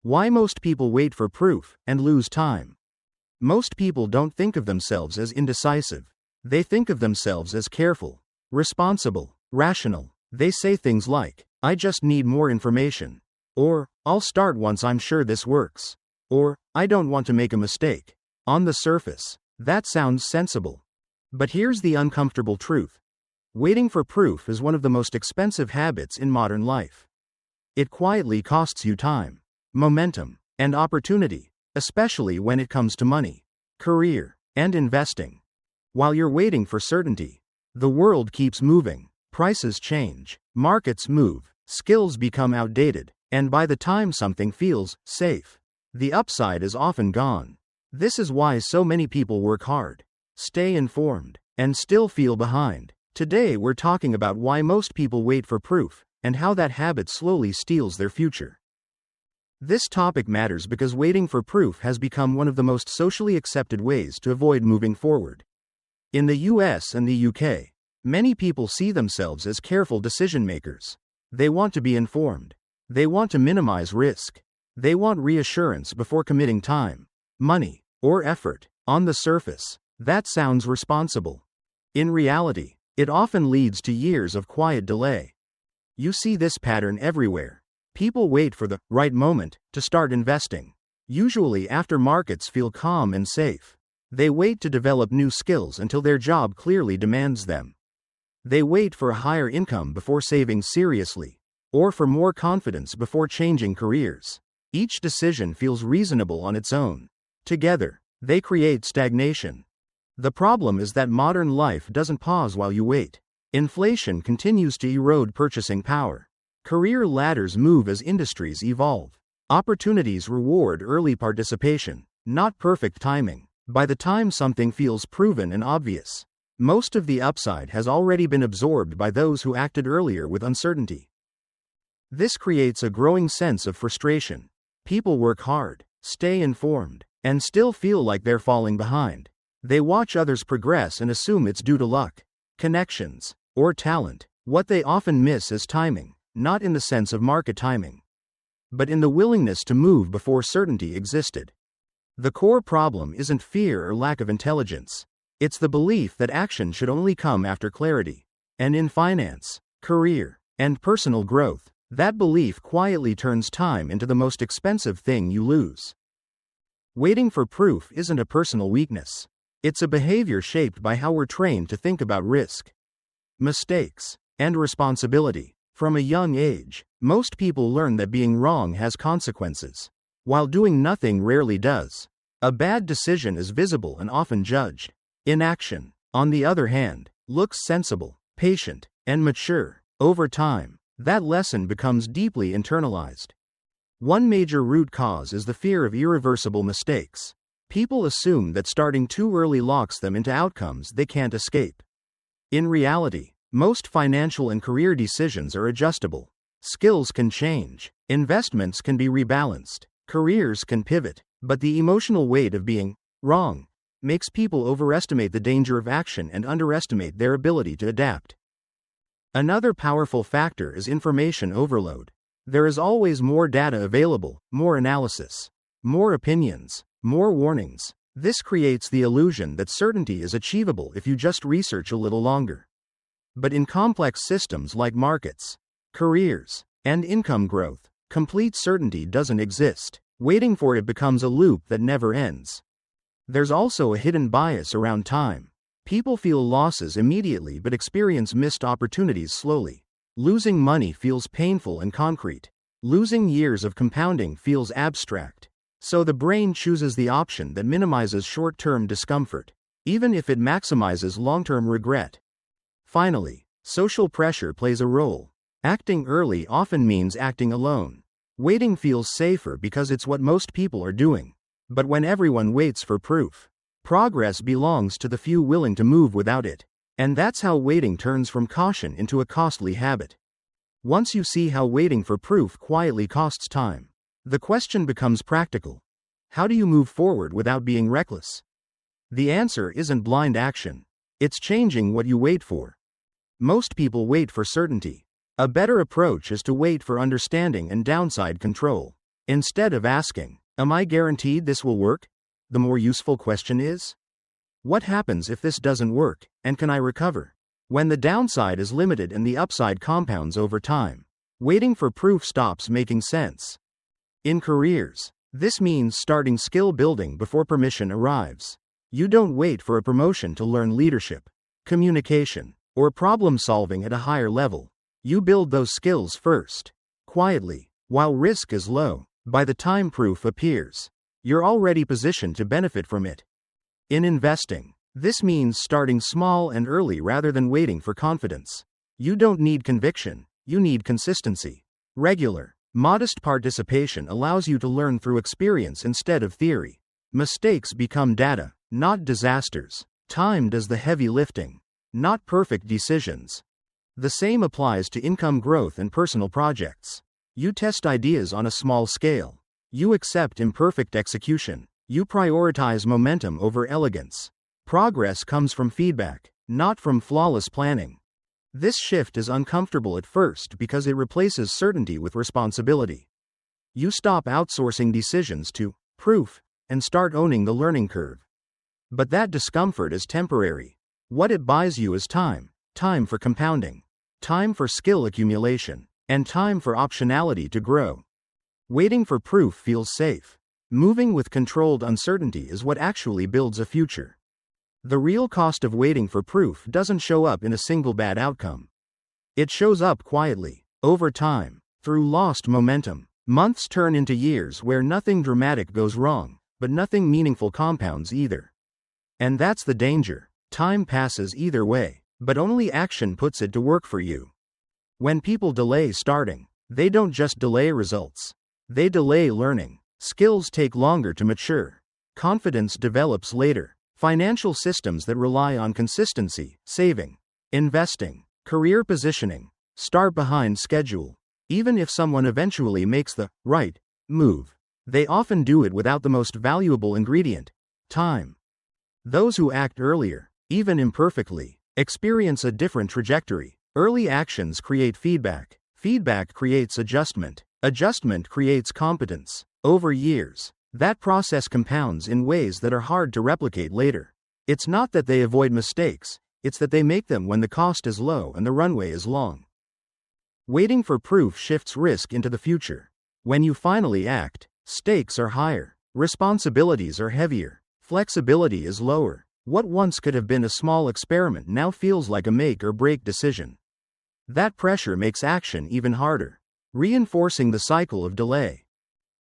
Why most people wait for proof and lose time. Most people don't think of themselves as indecisive. They think of themselves as careful, responsible, rational. They say things like, I just need more information. Or, I'll start once I'm sure this works. Or, I don't want to make a mistake. On the surface, that sounds sensible. But here's the uncomfortable truth. Waiting for proof is one of the most expensive habits in modern life. It quietly costs you time, momentum, and opportunity, especially when it comes to money, career, and investing. While you're waiting for certainty, the world keeps moving, prices change, markets move, skills become outdated, and by the time something feels safe, the upside is often gone. This is why so many people work hard, stay informed, and still feel behind. Today we're talking about why most people wait for proof, and how that habit slowly steals their future. This topic matters because waiting for proof has become one of the most socially accepted ways to avoid moving forward. In the US and the UK, many people see themselves as careful decision makers. They want to be informed. They want to minimize risk. They want reassurance before committing time, money, or effort. On the surface, that sounds responsible. In reality, it often leads to years of quiet delay. You see this pattern everywhere. People wait for the right moment to start investing, usually after markets feel calm and safe. They wait to develop new skills until their job clearly demands them. They wait for a higher income before saving seriously, or for more confidence before changing careers. Each decision feels reasonable on its own. Together, they create stagnation. The problem is that modern life doesn't pause while you wait. Inflation continues to erode purchasing power. Career ladders move as industries evolve. Opportunities reward early participation, not perfect timing. By the time something feels proven and obvious, most of the upside has already been absorbed by those who acted earlier with uncertainty. This creates a growing sense of frustration. People work hard, stay informed, and still feel like they're falling behind. They watch others progress and assume it's due to luck, connections, or talent. What they often miss is timing, not in the sense of market timing, but in the willingness to move before certainty existed. The core problem isn't fear or lack of intelligence. It's the belief that action should only come after clarity. And in finance, career, and personal growth, that belief quietly turns time into the most expensive thing you lose. Waiting for proof isn't a personal weakness. It's a behavior shaped by how we're trained to think about risk, mistakes, and responsibility. From a young age, most people learn that being wrong has consequences, while doing nothing rarely does. A bad decision is visible and often judged. Inaction, on the other hand, looks sensible, patient, and mature. Over time, that lesson becomes deeply internalized. One major root cause is the fear of irreversible mistakes. People assume that starting too early locks them into outcomes they can't escape. In reality, most financial and career decisions are adjustable. Skills can change, investments can be rebalanced, careers can pivot, but the emotional weight of being wrong makes people overestimate the danger of action and underestimate their ability to adapt. Another powerful factor is information overload. There is always more data available, more analysis, more opinions, more warnings. This creates the illusion that certainty is achievable if you just research a little longer. But in complex systems like markets, careers, and income growth, complete certainty doesn't exist. Waiting for it becomes a loop that never ends. There's also a hidden bias around time. People feel losses immediately but experience missed opportunities slowly. Losing money feels painful and concrete. Losing years of compounding feels abstract. So the brain chooses the option that minimizes short-term discomfort, even if it maximizes long-term regret. Finally, social pressure plays a role. Acting early often means acting alone. Waiting feels safer because it's what most people are doing. But when everyone waits for proof, progress belongs to the few willing to move without it. And that's how waiting turns from caution into a costly habit. Once you see how waiting for proof quietly costs time, the question becomes practical. How do you move forward without being reckless? The answer isn't blind action. It's changing what you wait for. Most people wait for certainty. A better approach is to wait for understanding and downside control. Instead of asking, "Am I guaranteed this will work?" the more useful question is, "What happens if this doesn't work, and can I recover?" When the downside is limited and the upside compounds over time, waiting for proof stops making sense. In careers, this means starting skill building before permission arrives. You don't wait for a promotion to learn leadership, communication, or problem solving at a higher level. You build those skills first, quietly, while risk is low. By the time proof appears, you're already positioned to benefit from it. In investing, this means starting small and early rather than waiting for confidence. You don't need conviction, you need consistency. Regular, modest participation allows you to learn through experience instead of theory. Mistakes become data, not disasters. Time does the heavy lifting, not perfect decisions. The same applies to income growth and personal projects. You test ideas on a small scale. You accept imperfect execution. You prioritize momentum over elegance. Progress comes from feedback, not from flawless planning. This shift is uncomfortable at first because it replaces certainty with responsibility. You stop outsourcing decisions to proof and start owning the learning curve. But that discomfort is temporary. What it buys you is time. Time for compounding. Time for skill accumulation. And time for optionality to grow. Waiting for proof feels safe. Moving with controlled uncertainty is what actually builds a future. The real cost of waiting for proof doesn't show up in a single bad outcome. It shows up quietly, over time, through lost momentum. Months turn into years where nothing dramatic goes wrong, but nothing meaningful compounds either. And that's the danger. Time passes either way, but only action puts it to work for you. When people delay starting, they don't just delay results. They delay learning. Skills take longer to mature. Confidence develops later. Financial systems that rely on consistency, saving, investing, career positioning, start behind schedule. Even if someone eventually makes the right move, they often do it without the most valuable ingredient, time. Those who act earlier, even imperfectly, experience a different trajectory. Early actions create feedback. Feedback creates adjustment. Adjustment creates competence. Over years, that process compounds in ways that are hard to replicate later. It's not that they avoid mistakes, it's that they make them when the cost is low and the runway is long. Waiting for proof shifts risk into the future. When you finally act, stakes are higher, responsibilities are heavier, flexibility is lower. What once could have been a small experiment now feels like a make or break decision. That pressure makes action even harder, reinforcing the cycle of delay.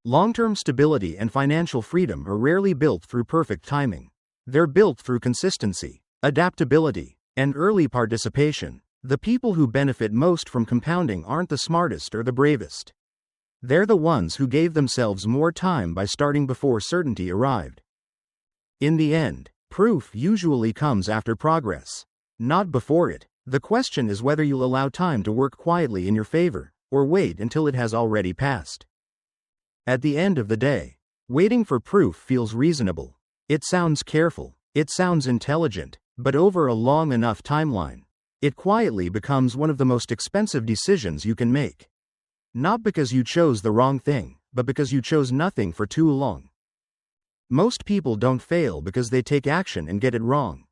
Long-term stability and financial freedom are rarely built through perfect timing. They're built through consistency, adaptability, and early participation. The people who benefit most from compounding aren't the smartest or the bravest. They're the ones who gave themselves more time by starting before certainty arrived. In the end, proof usually comes after progress, not before it. The question is whether you'll allow time to work quietly in your favor, or wait until it has already passed. At the end of the day, waiting for proof feels reasonable. It sounds careful, it sounds intelligent, but over a long enough timeline, it quietly becomes one of the most expensive decisions you can make. Not because you chose the wrong thing, but because you chose nothing for too long. Most people don't fail because they take action and get it wrong.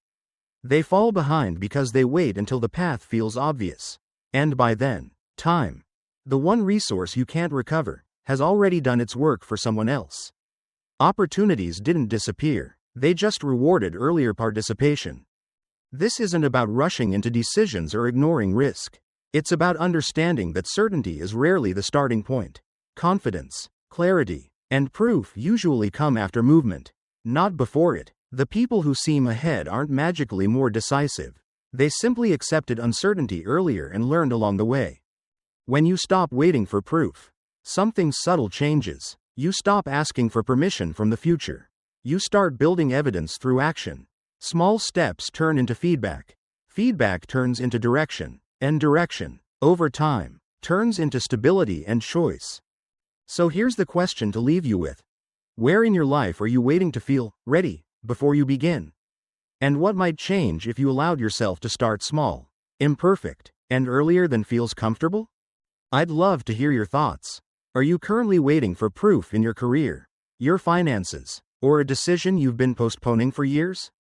They fall behind because they wait until the path feels obvious. And by then, time, the one resource you can't recover, has already done its work for someone else. Opportunities didn't disappear, they just rewarded earlier participation. This isn't about rushing into decisions or ignoring risk. It's about understanding that certainty is rarely the starting point. Confidence, clarity, and proof usually come after movement, not before it. The people who seem ahead aren't magically more decisive. They simply accepted uncertainty earlier and learned along the way. When you stop waiting for proof, something subtle changes. You stop asking for permission from the future. You start building evidence through action. Small steps turn into feedback. Feedback turns into direction. And direction, over time, turns into stability and choice. So here's the question to leave you with. Where in your life are you waiting to feel ready before you begin? And what might change if you allowed yourself to start small, imperfect, and earlier than feels comfortable? I'd love to hear your thoughts. Are you currently waiting for proof in your career, your finances, or a decision you've been postponing for years?